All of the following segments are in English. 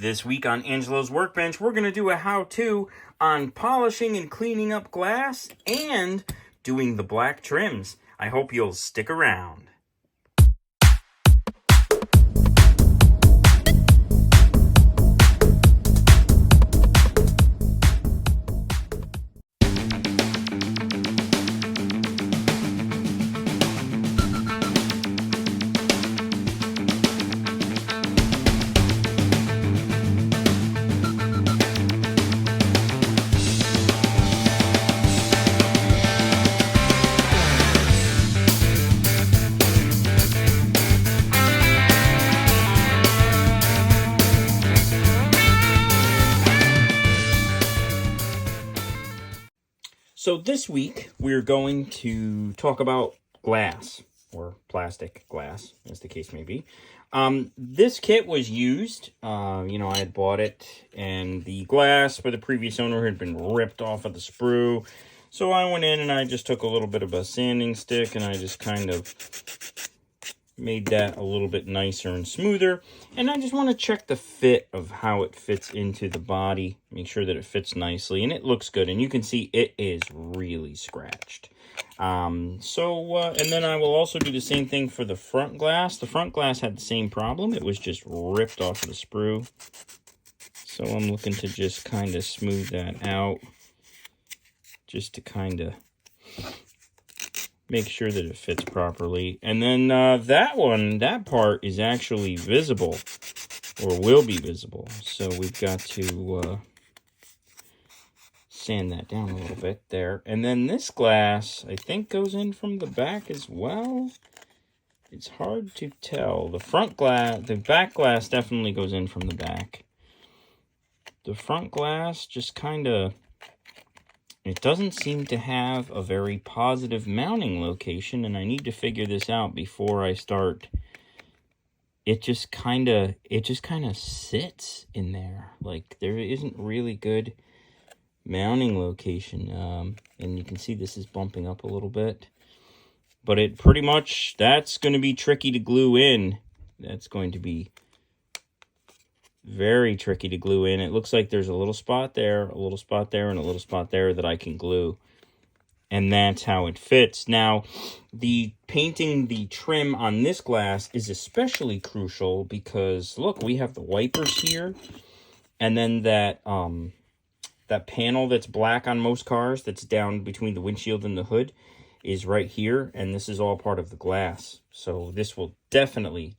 This week on Angelo's Workbench, we're going to do a how-to on polishing and cleaning up glass and doing the black trims. I hope you'll stick around. So this week, we're going to talk about glass, or plastic glass, as the case may be. This kit was used, I had bought it, and the glass for the previous owner had been ripped off of the sprue. So I went in and I just took a little bit of a sanding stick, and I just kind of made that a little bit nicer and smoother. And I just want to check the fit of how it fits into the body, make sure that it fits nicely, and it looks good. And you can see it is really scratched. And then I will also do the same thing for the front glass. The front glass had the same problem. It was just ripped off of the sprue. So I'm looking to just kind of smooth that out, just to kind of make sure that it fits properly. And then that part is actually visible, or will be visible. So we've got to sand that down a little bit there. And then this glass, I think, goes in from the back as well. It's hard to tell. The back glass definitely goes in from the back. The front glass just kind of, it doesn't seem to have a very positive mounting location, and I need to figure this out before I start. It just kind of sits in there. Like, there isn't really good mounting location. And you can see this is bumping up a little bit. But it pretty much, that's going to be tricky to glue in. That's going to be very tricky to glue in. It looks like there's a little spot there, a little spot there, and a little spot there that I can glue. And that's how it fits. Now, painting the trim on this glass is especially crucial because, look, we have the wipers here. And then that panel that's black on most cars, that's down between the windshield and the hood, is right here. And this is all part of the glass. So this will definitely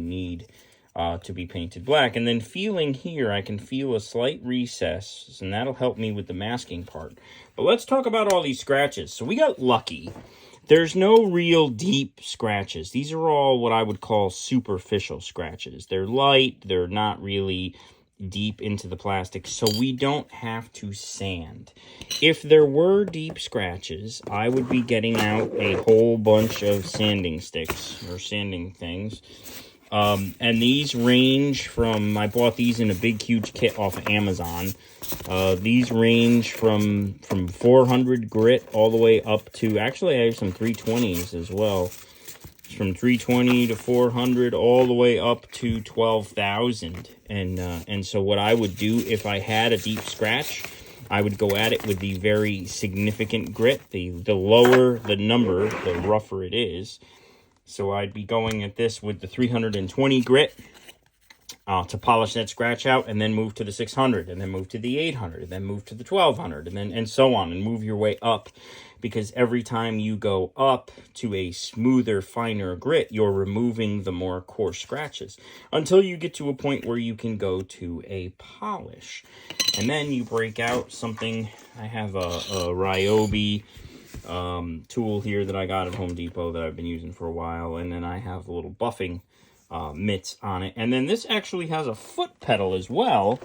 need to be painted black. And then feeling here, I can feel a slight recess, and that'll help me with the masking part. But let's talk about all these scratches. So we got lucky. There's no real deep scratches. These are all what I would call superficial scratches. They're light, they're not really deep into the plastic, so we don't have to sand. If there were deep scratches, I would be getting out a whole bunch of sanding sticks or sanding things. And these range from, I bought these in a big, huge kit off of Amazon. These range from 400 grit all the way up to, actually I have some 320s as well. From 320 to 400 all the way up to 12,000. And so what I would do if I had a deep scratch, I would go at it with the very significant grit. The lower the number, the rougher it is. So I'd be going at this with the 320 grit to polish that scratch out, and then move to the 600, and then move to the 800, and then move to the 1200, and so on, and move your way up. Because every time you go up to a smoother, finer grit, you're removing the more coarse scratches until you get to a point where you can go to a polish. And then you break out something. I have a Ryobi tool here that I got at Home Depot that I've been using for a while, and then I have a little buffing mitts on it. And then this actually has a foot pedal as well,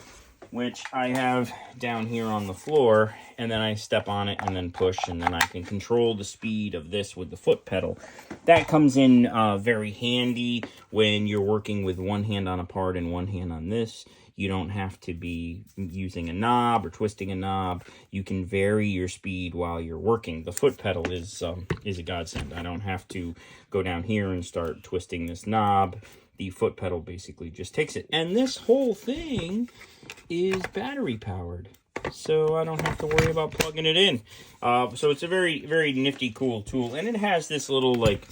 which I have down here on the floor, and then I step on it and then push, and then I can control the speed of this with the foot pedal. That comes in very handy when you're working with one hand on a part and one hand on this. You don't have to be using a knob or twisting a knob. You can vary your speed while you're working. The foot pedal is a godsend. I don't have to go down here and start twisting this knob the foot pedal basically just takes it. And this whole thing is battery powered, so I don't have to worry about plugging it in. So it's a very, very nifty, cool tool. And it has this little, like,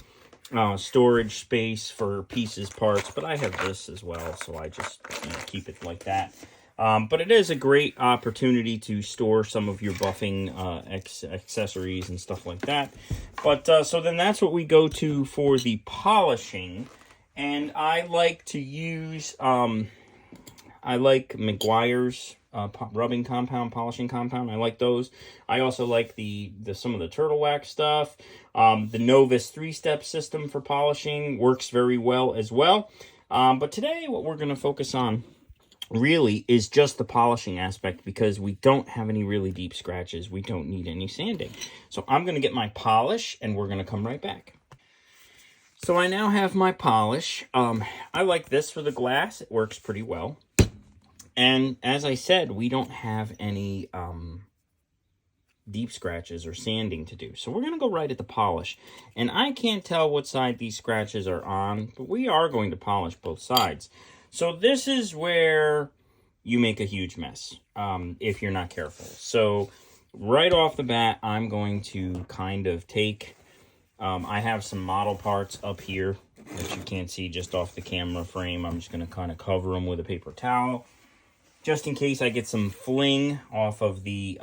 storage space for pieces, parts, but I have this as well, so I just keep it like that. But it is a great opportunity to store some of your buffing accessories and stuff like that. But so then that's what we go to for the polishing. And I like to use, I like Meguiar's rubbing compound, polishing compound. I like those. I also like some of the turtle wax stuff. The Novus 3-step system for polishing works very well as well. But today what we're going to focus on really is just the polishing aspect, because we don't have any really deep scratches. We don't need any sanding. So I'm going to get my polish and we're going to come right back. So I now have my polish. I like this for the glass. It works pretty well. And as I said, we don't have any deep scratches or sanding to do. So we're going to go right at the polish. And I can't tell what side these scratches are on, but we are going to polish both sides. So this is where you make a huge mess if you're not careful. So right off the bat, I'm going to kind of take, I have some model parts up here that you can't see just off the camera frame. I'm just going to kind of cover them with a paper towel, just in case I get some fling off of the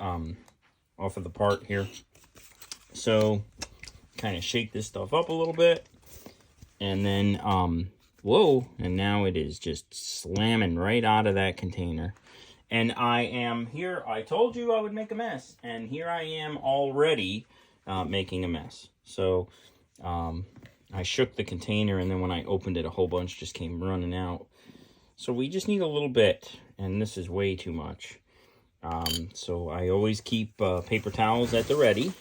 part here. So kind of shake this stuff up a little bit, and then whoa, and now it is just slamming right out of that container. And I am here, I told you I would make a mess, and here I am already making a mess. So I shook the container, and then when I opened it, a whole bunch just came running out. So we just need a little bit, and this is way too much. So I always keep paper towels at the ready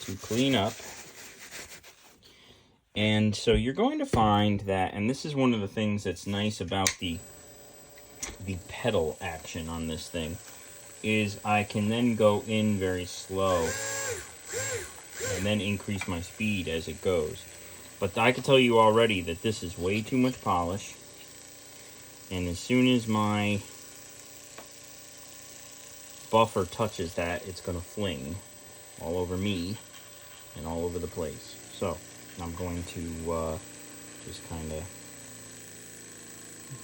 to clean up. And so you're going to find that, and this is one of the things that's nice about the pedal action on this thing, is I can then go in very slow and then increase my speed as it goes. But I can tell you already that this is way too much polish. And as soon as my buffer touches that, it's going to fling all over me and all over the place. So I'm going to just kind of,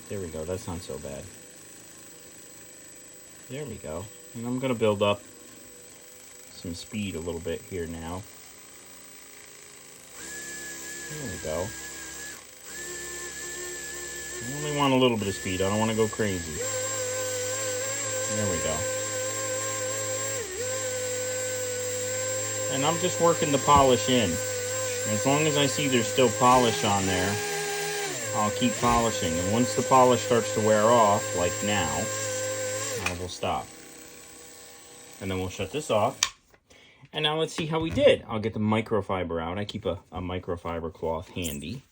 there we go, that's not so bad. There we go. And I'm going to build up some speed a little bit here now. There we go. I only want a little bit of speed. I don't want to go crazy. There we go. And I'm just working the polish in. As long as I see there's still polish on there, I'll keep polishing. And once the polish starts to wear off, like now, I will stop. And then we'll shut this off. And now let's see how we did. I'll get the microfiber out. I keep a microfiber cloth handy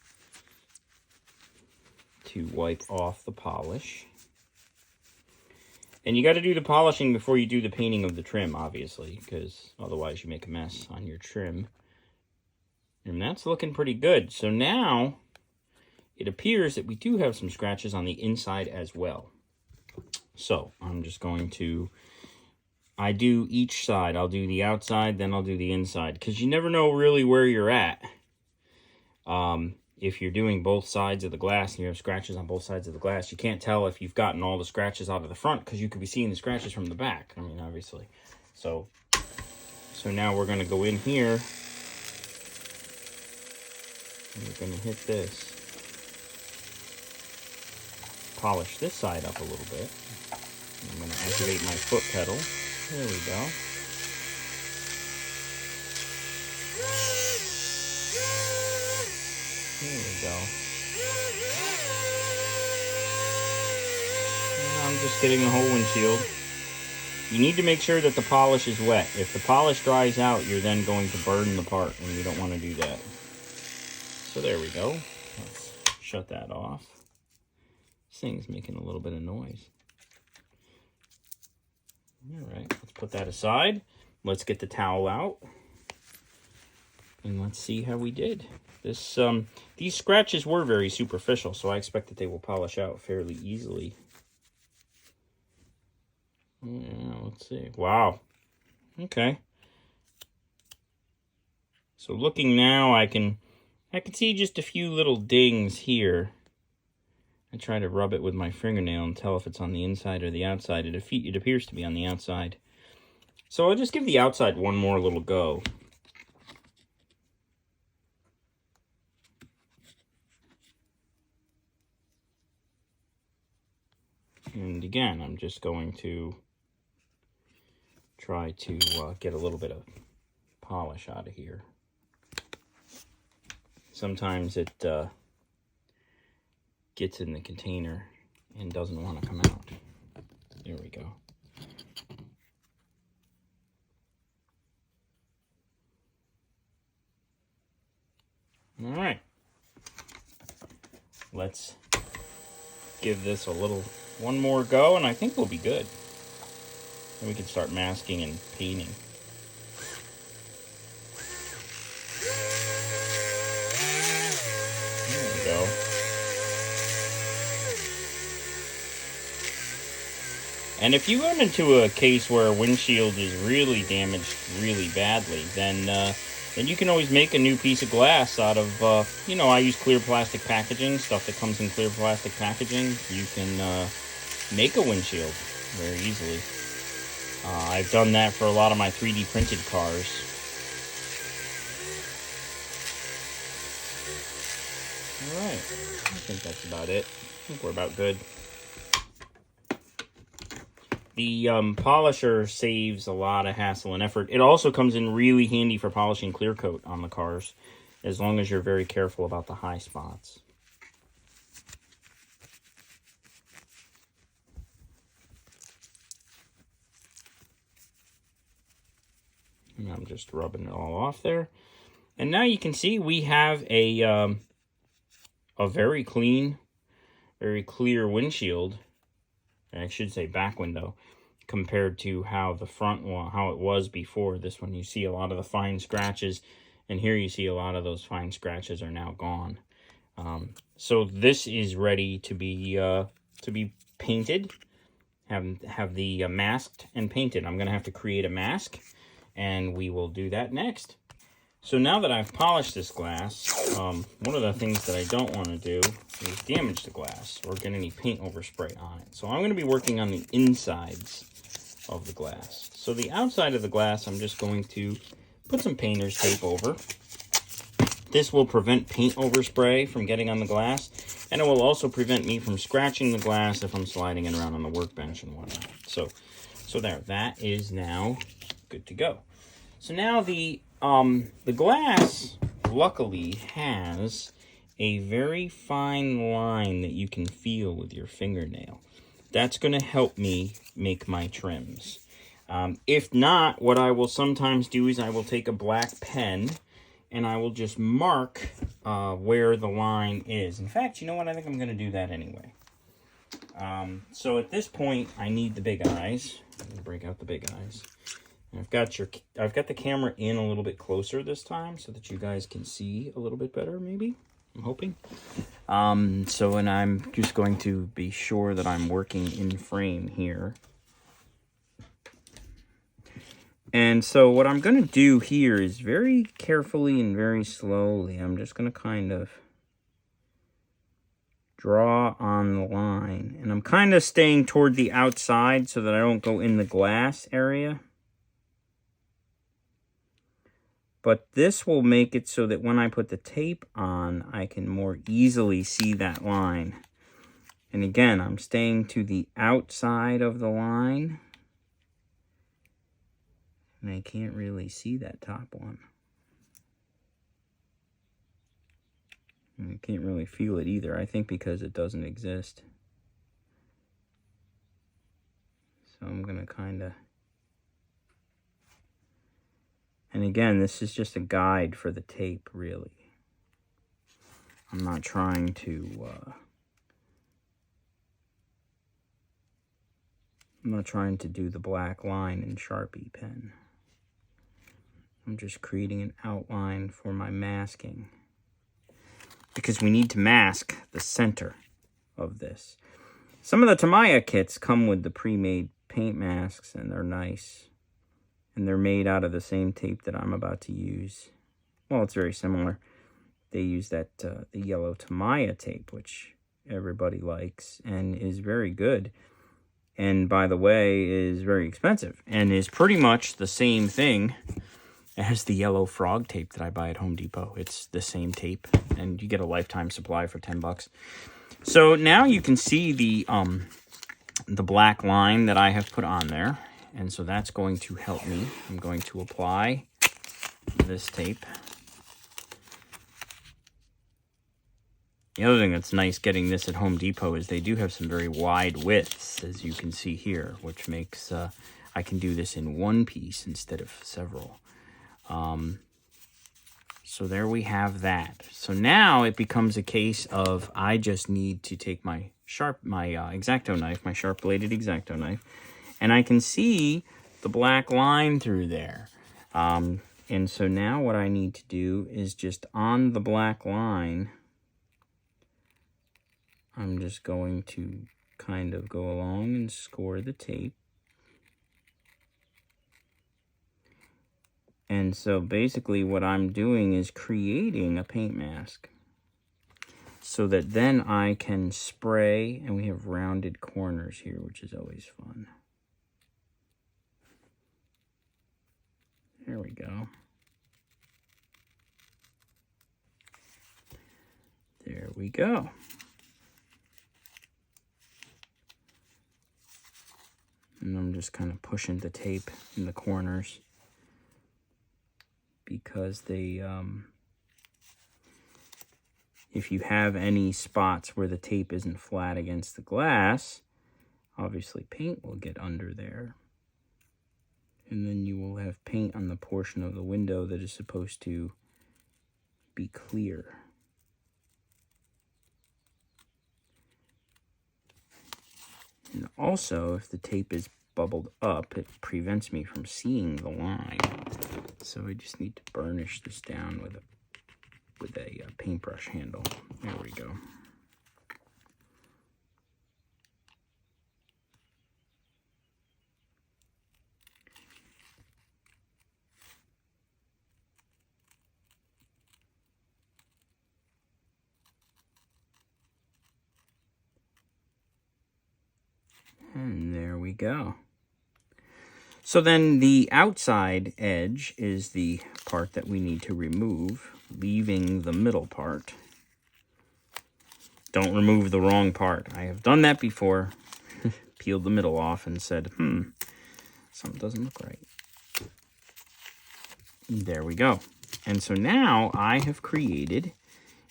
to wipe off the polish. And you got to do the polishing before you do the painting of the trim, obviously, because otherwise you make a mess on your trim. And that's looking pretty good. So now it appears that we do have some scratches on the inside as well. So I'm just going to, I do each side. I'll do the outside, then I'll do the inside, because you never know really where you're at. If you're doing both sides of the glass and you have scratches on both sides of the glass, you can't tell if you've gotten all the scratches out of the front, because you could be seeing the scratches from the back. I mean, obviously. So now we're going to go in here. And we're going to hit this. Polish this side up a little bit. I'm going to activate my foot pedal. There we go. There we go. And I'm just getting the whole windshield. You need to make sure that the polish is wet. If the polish dries out, you're then going to burn the part, and you don't want to do that. So there we go. Let's shut that off. This thing's making a little bit of noise. All right, let's put that aside. Let's get the towel out. And let's see how we did. These scratches were very superficial, so I expect that they will polish out fairly easily. Yeah, let's see. Wow. Okay. So looking now, I can see just a few little dings here. I try to rub it with my fingernail and tell if it's on the inside or the outside. It appears to be on the outside. So I'll just give the outside one more little go. And again, I'm just going to try to get a little bit of polish out of here. Sometimes it gets in the container and doesn't want to come out. There we go. All right. Let's give this one more go, and I think we'll be good. Then we can start masking and painting. There we go. And if you run into a case where a windshield is really damaged really badly, then you can always make a new piece of glass out of, I use clear plastic packaging, stuff that comes in clear plastic packaging. You can make a windshield very easily. I've done that for a lot of my 3D printed cars. Alright, I think that's about it. I think we're about good. The polisher saves a lot of hassle and effort. It also comes in really handy for polishing clear coat on the cars, as long as you're very careful about the high spots. And I'm just rubbing it all off there. And now you can see we have a very clean, very clear windshield. I should say back window, compared to how the front one, how it was before. This one, you see a lot of the fine scratches, and here you see a lot of those fine scratches are now gone. So this is ready to be painted. Have the masked and painted. I'm gonna have to create a mask, and we will do that next. So now that I've polished this glass, one of the things that I don't want to do is damage the glass or get any paint overspray on it. So I'm going to be working on the insides of the glass. So the outside of the glass, I'm just going to put some painter's tape over. This will prevent paint overspray from getting on the glass, and it will also prevent me from scratching the glass if I'm sliding it around on the workbench and whatnot. So there, that is now good to go. So now the glass, luckily, has a very fine line that you can feel with your fingernail. That's going to help me make my trims. If not, what I will sometimes do is I will take a black pen and I will just mark where the line is. In fact, you know what? I think I'm going to do that anyway. So at this point, I need the big eyes. I'm going to break out the big eyes. I've got the camera in a little bit closer this time so that you guys can see a little bit better, maybe. I'm hoping. And I'm just going to be sure that I'm working in frame here. And so what I'm going to do here is very carefully and very slowly, I'm just going to kind of draw on the line. And I'm kind of staying toward the outside so that I don't go in the glass area. But this will make it so that when I put the tape on, I can more easily see that line. And again, I'm staying to the outside of the line. And I can't really see that top one. And I can't really feel it either, I think because it doesn't exist. So I'm going to kind of... And again, this is just a guide for the tape, really. I'm not trying to do the black line in Sharpie pen. I'm just creating an outline for my masking. because we need to mask the center of this. Some of the Tamiya kits come with the pre-made paint masks, and they're nice. And they're made out of the same tape that I'm about to use. Well, it's very similar. They use that the yellow Tamiya tape, which everybody likes and is very good. And by the way, is very expensive and is pretty much the same thing as the yellow frog tape that I buy at Home Depot. It's the same tape, and you get a lifetime supply for $10. So now you can see the black line that I have put on there, and so that's going to help me. I'm going to apply this tape. The other thing that's nice getting this at Home Depot is they do have some very wide widths, as you can see here, which makes I can do this in one piece instead of several. So there we have that. So now it becomes a case of I just need to take my X-Acto knife, my sharp-bladed X-Acto knife, and I can see the black line through there. And so now what I need to do is just on the black line, I'm just going to kind of go along and score the tape. And so basically what I'm doing is creating a paint mask so that then I can spray, and we have rounded corners here, which is always fun. There we go. There we go. And I'm just kind of pushing the tape in the corners because they, if you have any spots where the tape isn't flat against the glass, obviously paint will get under there. And then you will have paint on the portion of the window that is supposed to be clear. And also, if the tape is bubbled up, it prevents me from seeing the line. So I just need to burnish this down with a paintbrush handle. There we go. And there we go. So then the outside edge is the part that we need to remove, leaving the middle part. Don't remove the wrong part. I have done that before. Peeled the middle off and said, something doesn't look right. There we go. And so now I have created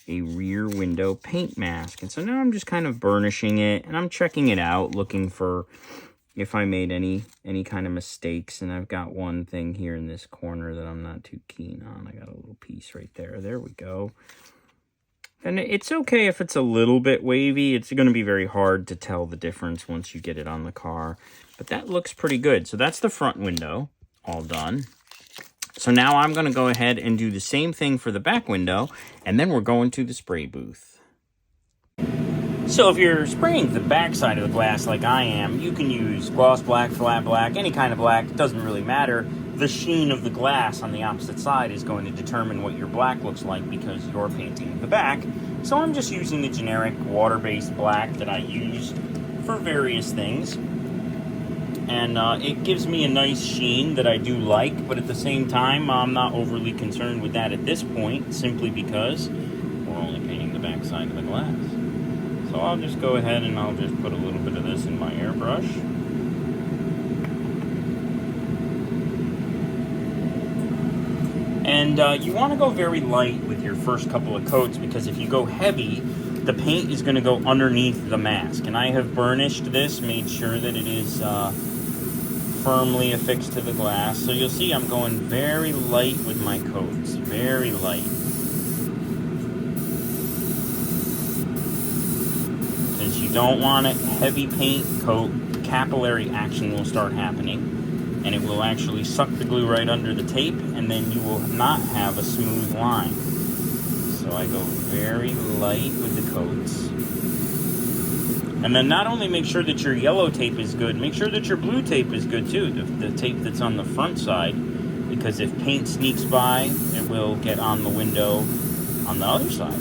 a rear window paint mask. And so now I'm just kind of burnishing it, and I'm checking it out, looking for if I made any kind of mistakes. And I've got one thing here in this corner that I'm not too keen on. I got a little piece right there. There we go. And it's okay if it's a little bit wavy. It's going to be very hard to tell the difference once you get it on the car. But that looks pretty good. So that's the front window all done. So now I'm going to go ahead and do the same thing for the back window, and then we're going to the spray booth. So if you're spraying the back side of the glass like I am, you can use gloss black, flat black, any kind of black. It doesn't really matter. The sheen of the glass on the opposite side is going to determine what your black looks like because you're painting the back. So I'm just using the generic water-based black that I use for various things. And it gives me a nice sheen that I do like, but at the same time, I'm not overly concerned with that at this point, simply because we're only painting the back side of the glass. So I'll just go ahead and I'll just put a little bit of this in my airbrush. And you want to go very light with your first couple of coats, because if you go heavy, the paint is going to go underneath the mask. And I have burnished this, made sure that it is firmly affixed to the glass. So you'll see I'm going very light with my coats, very light. Because you don't want a heavy paint coat, capillary action will start happening, and it will actually suck the glue right under the tape, and then you will not have a smooth line. So I go very light with the coats. And then not only make sure that your yellow tape is good, make sure that your blue tape is good too, the tape that's on the front side, because if paint sneaks by, it will get on the window on the other side.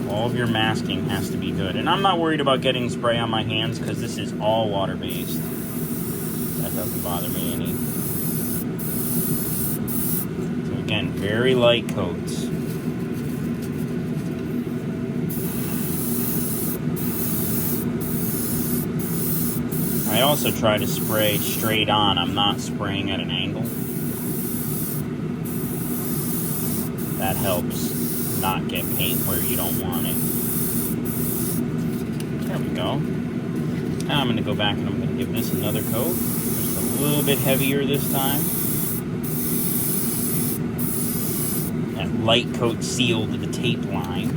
All of your masking has to be good. And I'm not worried about getting spray on my hands because this is all water-based. That doesn't bother me any. So again, very light coats. I also try to spray straight on. I'm not spraying at an angle. That helps not get paint where you don't want it. There we go. Now I'm going to go back and I'm going to give this another coat. Just a little bit heavier this time. That light coat sealed the tape line.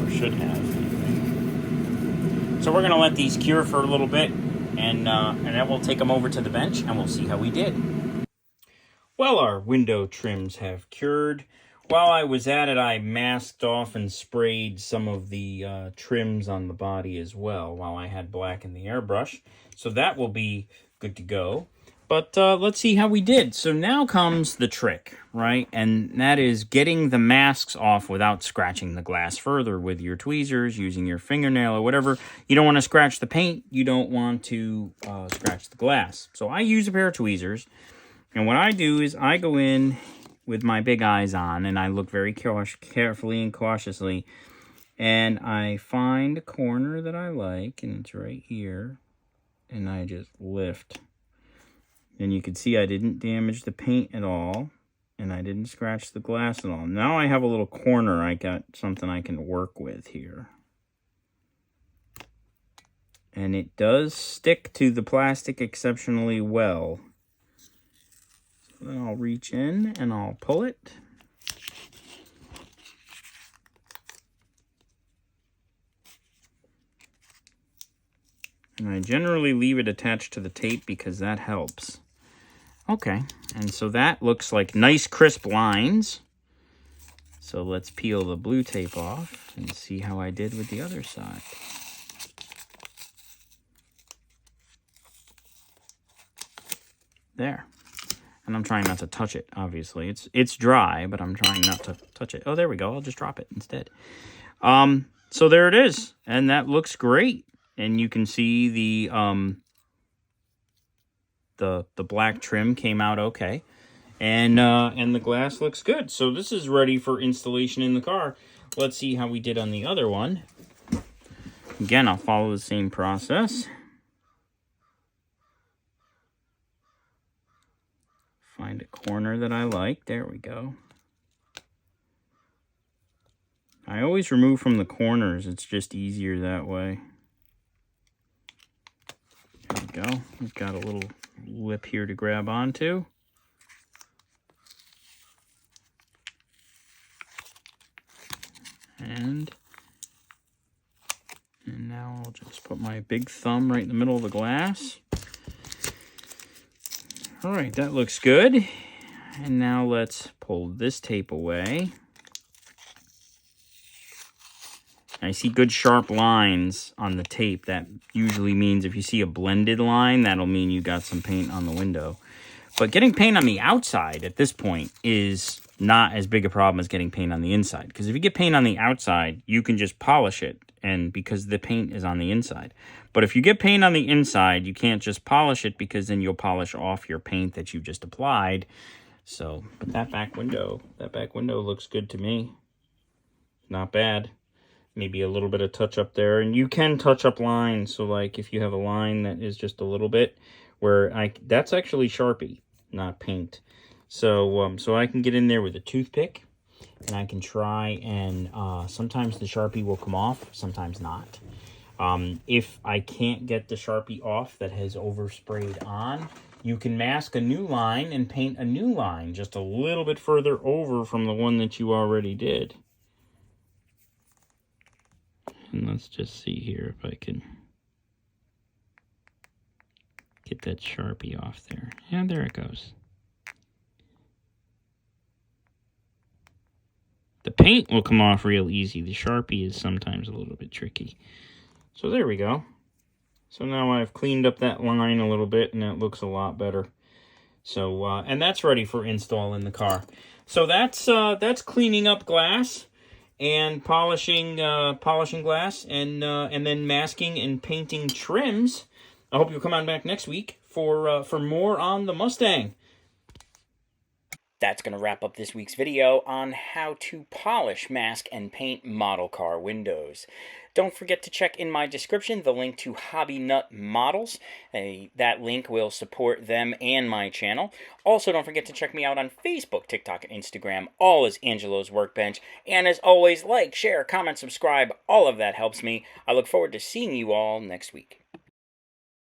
Or should have. So we're going to let these cure for a little bit, and then we'll take them over to the bench, and we'll see how we did. Well, our window trims have cured. While I was at it, I masked off and sprayed some of the trims on the body as well, while I had black in the airbrush. So that will be good to go. But let's see how we did. So now comes the trick, right? And that is getting the masks off without scratching the glass further with your tweezers, using your fingernail or whatever. You don't want to scratch the paint. You don't want to scratch the glass. So I use a pair of tweezers. And what I do is I go in with my big eyes on, and I look very carefully and cautiously. And I find a corner that I like, and it's right here. And I just lift. And you can see I didn't damage the paint at all. And I didn't scratch the glass at all. Now I have a little corner. I got something I can work with here. And it does stick to the plastic exceptionally well. So then I'll reach in and I'll pull it. And I generally leave it attached to the tape because that helps. Okay, and so that looks like nice crisp lines. So let's peel the blue tape off and see how I did with the other side. There. And I'm trying not to touch it, obviously. It's dry, but I'm trying not to touch it. Oh, there we go. I'll just drop it instead. So there it is. And that looks great. And you can see the black trim came out okay. And the glass looks good. So this is ready for installation in the car. Let's see how we did on the other one. Again, I'll follow the same process. Find a corner that I like. There we go. I always remove from the corners. It's just easier that way. There we go. We've got a little lip here to grab onto. And now I'll just put my big thumb right in the middle of the glass. All right, that looks good. And now let's pull this tape away. I see good sharp lines on the tape. That usually means if you see a blended line, that'll mean you got some paint on the window. But getting paint on the outside at this point is not as big a problem as getting paint on the inside. Because if you get paint on the outside, you can just polish it, and because the paint is on the inside. But if you get paint on the inside, you can't just polish it because then you'll polish off your paint that you just applied. So, but that back window looks good to me. Not bad. Maybe a little bit of touch up there, and you can touch up lines. So like if you have a line that is just a little bit where that's actually Sharpie, not paint. So so I can get in there with a toothpick, and I can try and sometimes the Sharpie will come off, sometimes not. If I can't get the Sharpie off that has oversprayed on, you can mask a new line and paint a new line just a little bit further over from the one that you already did. And let's just see here if I can get that Sharpie off there. Yeah, there it goes. The paint will come off real easy. The Sharpie is sometimes a little bit tricky. So there we go. So now I've cleaned up that line a little bit, and it looks a lot better. So, and that's ready for install in the car. So that's cleaning up glass and polishing glass, and then masking and painting trims. I hope you'll come on back next week for more on the Mustang. That's going to wrap up this week's video on how to polish, mask, and paint model car windows. Don't forget to check in my description the link to Hobbynut Models. That link will support them and my channel. Also, don't forget to check me out on Facebook, TikTok, and Instagram, all as Angelo's Workbench. And as always, like, share, comment, subscribe. All of that helps me. I look forward to seeing you all next week.